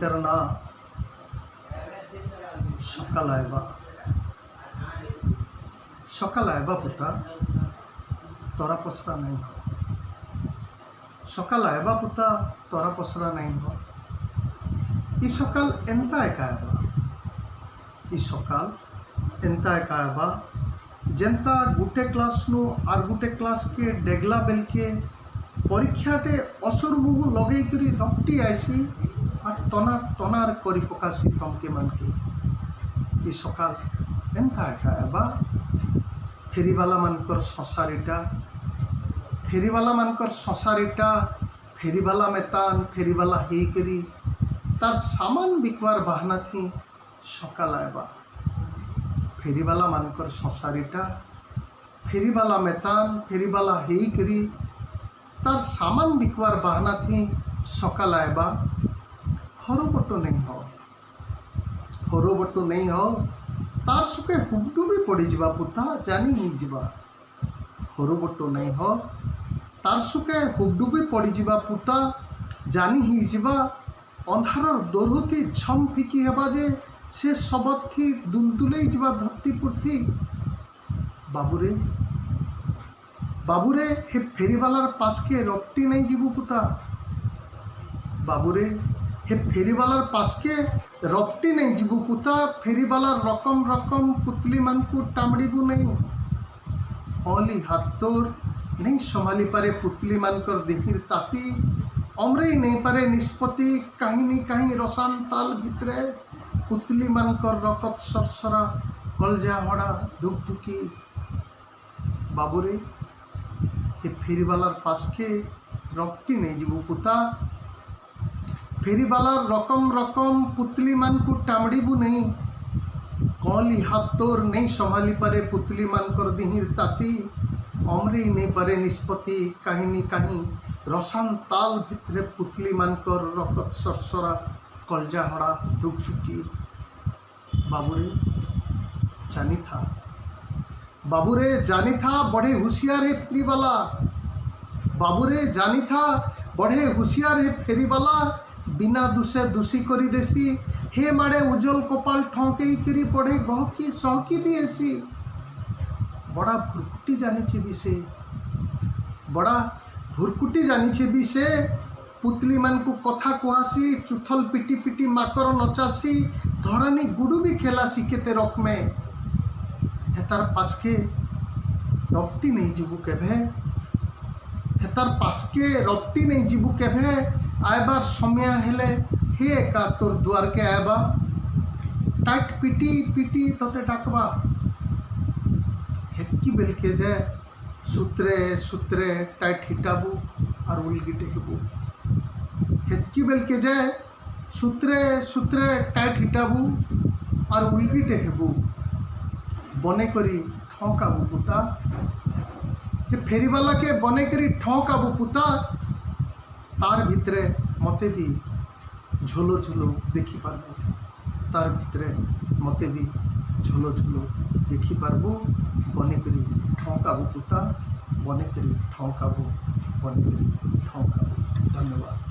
तेरा ना सकाल आएबा पुता तोरा पसरा नहीं हो। सकाल आएबा पुता तोरा पसरा नहीं हो। ई सकाल एंता एका आएबा, ई सकाल एंता एका आएबा जेंता गुटे क्लास नु आर गुटे क्लास के डेगला बेल के परीक्षाटे असुर मुह लगे करी रक्टी आईसी और तनार करी पकासी तमके मन के। ई सकाल एंता एका आएबा फेरीवाला मानकर संसारीटा फेरीवाला मेतान फेरीवाला हे करी तार सामान बिकवार बहाना थी सकाल आएबा। फेरीवाला मानकर संसारीटा फेरीवाला मेतान फेरीवाला हे करी तार सामान बिकवार बहाना थी सकाल आएबा। हरोबटो नहीं हो तार सुखे हुबडुबी पड़ी जीवा पुता जानी ही जीवा। हरोबटो नहीं हो तार सुखे हुबडुबी पड़ी जीवा पुता जानी ही जीवा। अंधारर दोरहती झम फिकी हेबा जे से सबत थी दुलदुले जीवा धरती पुरथी। बाबूरे हे फेरीवालार पास के रपटी नहीं जीवु पुता। बाबूरे हे फेरीवालार पास के रपटी नहीं जीवु पुता। फेरीवालार रकम रकम पुतली मान को टामड़ीबू नहीं। ओली हाथ तोर नहीं संभाली पारे पुतली मानकर देहिर ताती। अमरे नहीं पारे निष्पत्ति कहीं कहीं रसान ताल भितरे पुतली मानकर रकत सरसरा कलजा हड़ा धुकधुकी। बाबूरे हे फेरीवालार पास के रपटी नहीं जीवु पुता। फेरीवालार रकम रकम पुतली मान को टामड़ीबू नहीं। कौली हाथ तोर नहीं संभाली पारे पुतली मानकर दिहिर ताती। अमरे नहीं पारे निष्पत्ति कहीं कहीं रसान ताल भितरे पुतली मानकर रकत सरसरा कलजा हड़ा धुकधुकी। बाबूरे जानी था बड़े होशियार है फेरीवाला। बाबूरे जानी था बड़े होशियार है फेरीवाला। बिना दुसे दुसी करी देसी हे माड़े उज्जवल कपाल ठोंके करी पड़े गहकी सहकी भी ऐसी। बड़ा भुरकुटी जानी भी से पुतली मान को कथा कुहासी चुथल पिटी पिटी माकर नचासी धरानी गुडू भी खेलासी केते रकमे। हेतार पास के रपटी नहीं जीवु केभे। हेतार पास के रपटी नहीं जीवु केभे। आयबार समय हेले हे एका तोर द्वार के आयबा। टाइट पिटी पिटी तते डाकबा। हेतकी बेल के जे सूत्रे सूत्रे टाइट हिटाबू और उलगिटे हेबू। हेतकी बेल के जे सूत्रे सूत्रे टाइट हिटाबू और उलगिटे हेबू। बने करी ठौकाबू पुता। हे फेरीवाला के बने करी ठौकाबू पुता। तार भितरे मते भी झोलो झोलो देखी पारबू। तार भितरे मते भी झोलो झोलो देखी पारबू। बने करी ठौकाबू पुता। बने करी ठौकाबू। धन्यवाद।